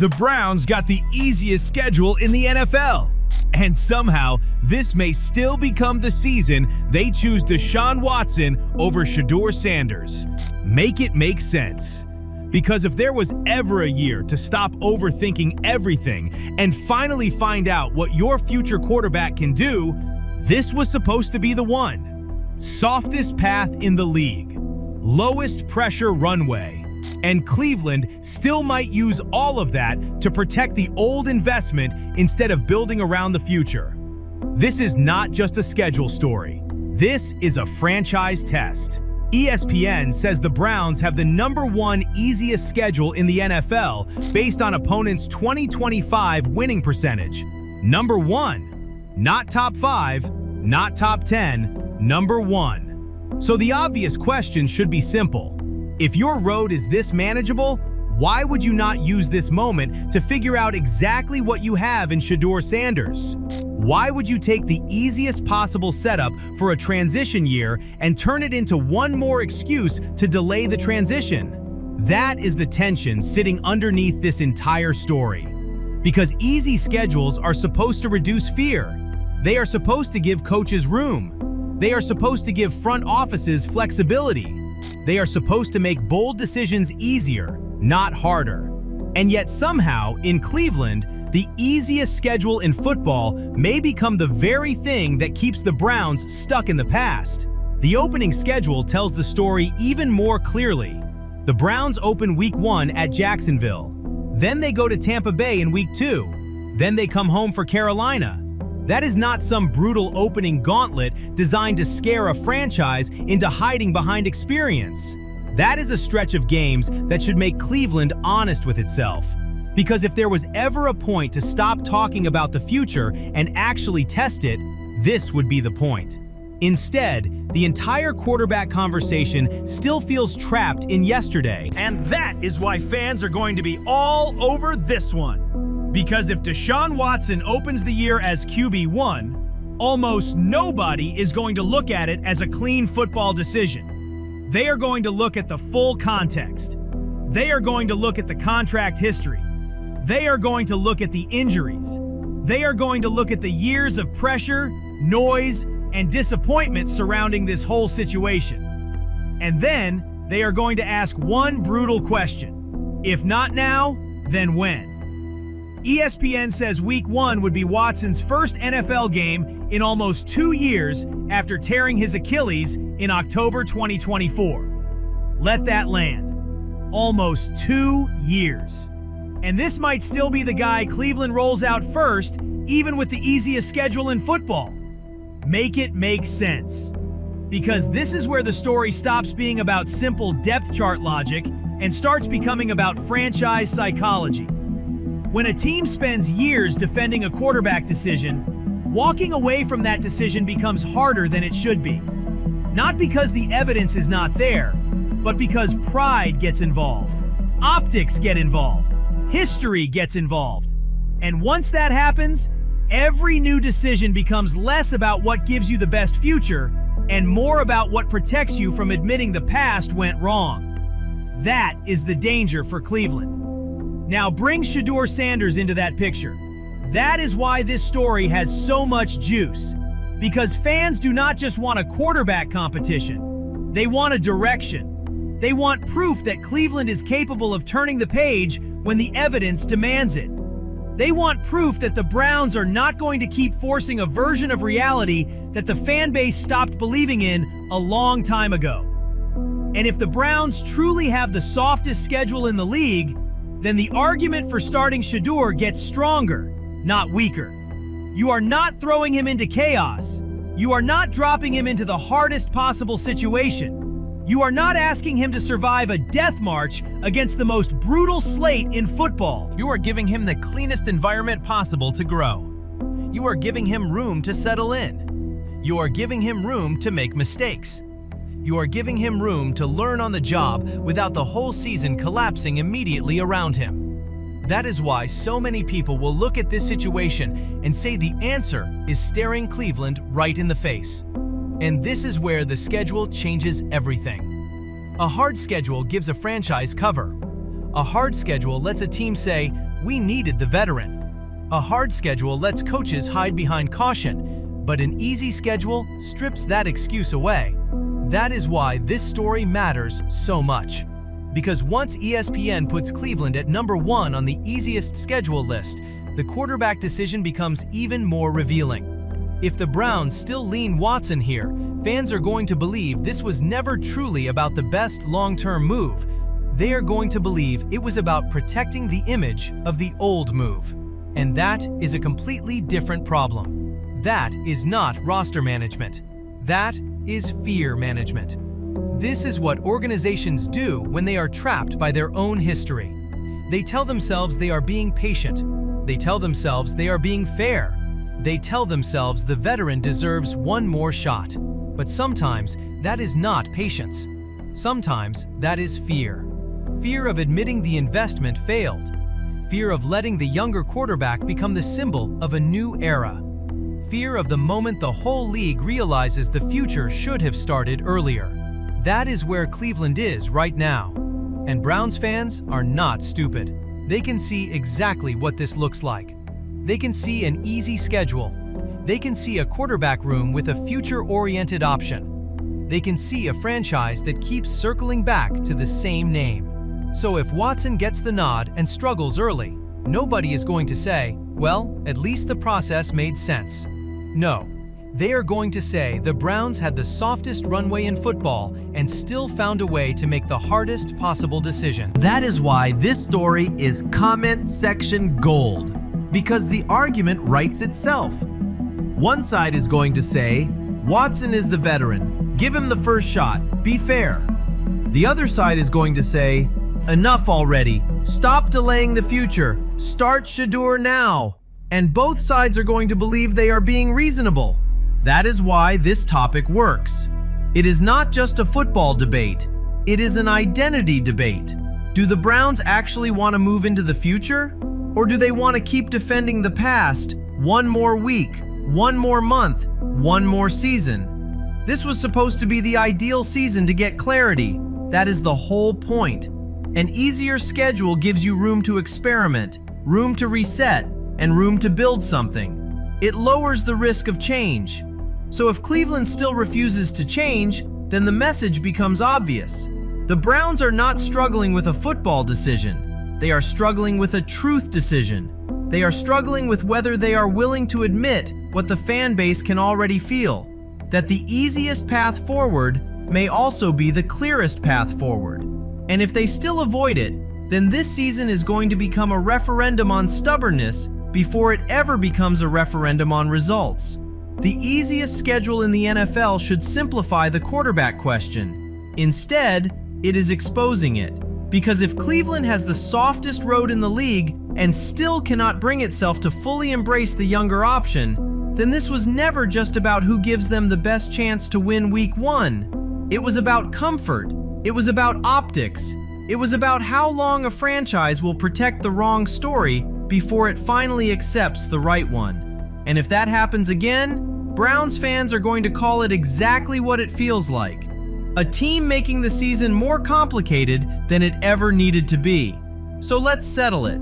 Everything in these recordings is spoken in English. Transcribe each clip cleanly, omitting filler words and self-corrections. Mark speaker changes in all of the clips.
Speaker 1: The Browns got the easiest schedule in the NFL. And somehow, this may still become the season they choose Deshaun Watson over Shedeur Sanders. Make it make sense. Because if there was ever a year to stop overthinking everything and finally find out what your future quarterback can do, this was supposed to be the one. Softest path in the league. Lowest pressure runway. And Cleveland still might use all of that to protect the old investment instead of building around the future. This is not just a schedule story. This is a franchise test. ESPN says the Browns have the #1 easiest schedule in the NFL based on opponents' 2025 winning percentage. Number 1. Not top 5, not top 10, number 1. So the obvious question should be simple. If your road is this manageable, why would you not use this moment to figure out exactly what you have in Shedeur Sanders? Why would you take the easiest possible setup for a transition year and turn it into one more excuse to delay the transition? That is the tension sitting underneath this entire story. Because easy schedules are supposed to reduce fear. They are supposed to give coaches room. They are supposed to give front offices flexibility. They are supposed to make bold decisions easier, not harder. And yet somehow, in Cleveland, the easiest schedule in football may become the very thing that keeps the Browns stuck in the past. The opening schedule tells the story even more clearly. The Browns open Week 1 at Jacksonville. Then they go to Tampa Bay in Week 2. Then they come home for Carolina. That is not some brutal opening gauntlet designed to scare a franchise into hiding behind experience. That is a stretch of games that should make Cleveland honest with itself. Because if there was ever a point to stop talking about the future and actually test it, this would be the point. Instead, the entire quarterback conversation still feels trapped in yesterday.
Speaker 2: And that is why fans are going to be all over this one. Because if Deshaun Watson opens the year as QB1, almost nobody is going to look at it as a clean football decision. They are going to look at the full context. They are going to look at the contract history. They are going to look at the injuries. They are going to look at the years of pressure, noise, and disappointment surrounding this whole situation. And then they are going to ask one brutal question. If not now, then when? ESPN says Week 1 would be Watson's first NFL game in almost 2 years after tearing his Achilles in October 2024. Let that land. Almost 2 years. And this might still be the guy Cleveland rolls out first, even with the easiest schedule in football. Make it make sense. Because this is where the story stops being about simple depth chart logic and starts becoming about franchise psychology. When a team spends years defending a quarterback decision, walking away from that decision becomes harder than it should be. Not because the evidence is not there, but because pride gets involved. Optics get involved. History gets involved. And once that happens, every new decision becomes less about what gives you the best future and more about what protects you from admitting the past went wrong. That is the danger for Cleveland. Now bring Shedeur Sanders into that picture. That is why this story has so much juice. Because fans do not just want a quarterback competition. They want a direction. They want proof that Cleveland is capable of turning the page when the evidence demands it. They want proof that the Browns are not going to keep forcing a version of reality that the fan base stopped believing in a long time ago. And if the Browns truly have the softest schedule in the league, then the argument for starting Shedeur gets stronger, not weaker. You are not throwing him into chaos. You are not dropping him into the hardest possible situation. You are not asking him to survive a death march against the most brutal slate in football.
Speaker 3: You are giving him the cleanest environment possible to grow. You are giving him room to settle in. You are giving him room to make mistakes. You are giving him room to learn on the job without the whole season collapsing immediately around him. That is why so many people will look at this situation and say the answer is staring Cleveland right in the face. And this is where the schedule changes everything. A hard schedule gives a franchise cover. A hard schedule lets a team say, We needed the veteran. A hard schedule lets coaches hide behind caution, but an easy schedule strips that excuse away. That is why this story matters so much. Because once ESPN puts Cleveland at number 1 on the easiest schedule list, the quarterback decision becomes even more revealing. If the Browns still lean Watson here, fans are going to believe this was never truly about the best long-term move. They are going to believe it was about protecting the image of the old move. And that is a completely different problem. That is not roster management. That is fear management. This is what organizations do when they are trapped by their own history. They tell themselves they are being patient. They tell themselves they are being fair. They tell themselves the veteran deserves one more shot. But sometimes that is not patience. Sometimes that is fear. Fear of admitting the investment failed. Fear of letting the younger quarterback become the symbol of a new era. Fear of the moment the whole league realizes the future should have started earlier. That is where Cleveland is right now. And Browns fans are not stupid. They can see exactly what this looks like. They can see an easy schedule. They can see a quarterback room with a future-oriented option. They can see a franchise that keeps circling back to the same name. So if Watson gets the nod and struggles early, nobody is going to say, well, at least the process made sense. No, they are going to say the Browns had the softest runway in football and still found a way to make the hardest possible decision.
Speaker 1: That is why this story is comment section gold, because the argument writes itself. One side is going to say, Watson is the veteran, give him the first shot, be fair. The other side is going to say, enough already, stop delaying the future, start Shedeur now. And both sides are going to believe they are being reasonable. That is why this topic works. It is not just a football debate, it is an identity debate. Do the Browns actually want to move into the future? Or do they want to keep defending the past one more week, one more month, one more season? This was supposed to be the ideal season to get clarity. That is the whole point. An easier schedule gives you room to experiment, room to reset, and room to build something. It lowers the risk of change. So if Cleveland still refuses to change, then the message becomes obvious. The Browns are not struggling with a football decision. They are struggling with a truth decision. They are struggling with whether they are willing to admit what the fan base can already feel, that the easiest path forward may also be the clearest path forward. And if they still avoid it, then this season is going to become a referendum on stubbornness before it ever becomes a referendum on results. The easiest schedule in the NFL should simplify the quarterback question. Instead, it is exposing it. Because if Cleveland has the softest road in the league and still cannot bring itself to fully embrace the younger option, then this was never just about who gives them the best chance to win week 1. It was about comfort. It was about optics. It was about how long a franchise will protect the wrong story before it finally accepts the right one. And if that happens again, Browns fans are going to call it exactly what it feels like. A team making the season more complicated than it ever needed to be. So let's settle it.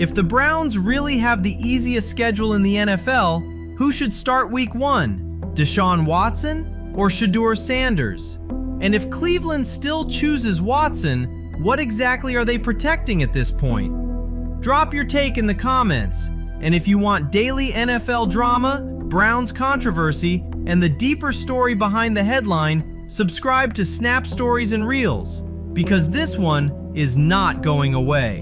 Speaker 1: If the Browns really have the easiest schedule in the NFL, who should start week 1? Deshaun Watson or Shedeur Sanders? And if Cleveland still chooses Watson, what exactly are they protecting at this point? Drop your take in the comments. And if you want daily NFL drama, Browns controversy, and the deeper story behind the headline, subscribe to Snap Stories and Reels, because this one is not going away.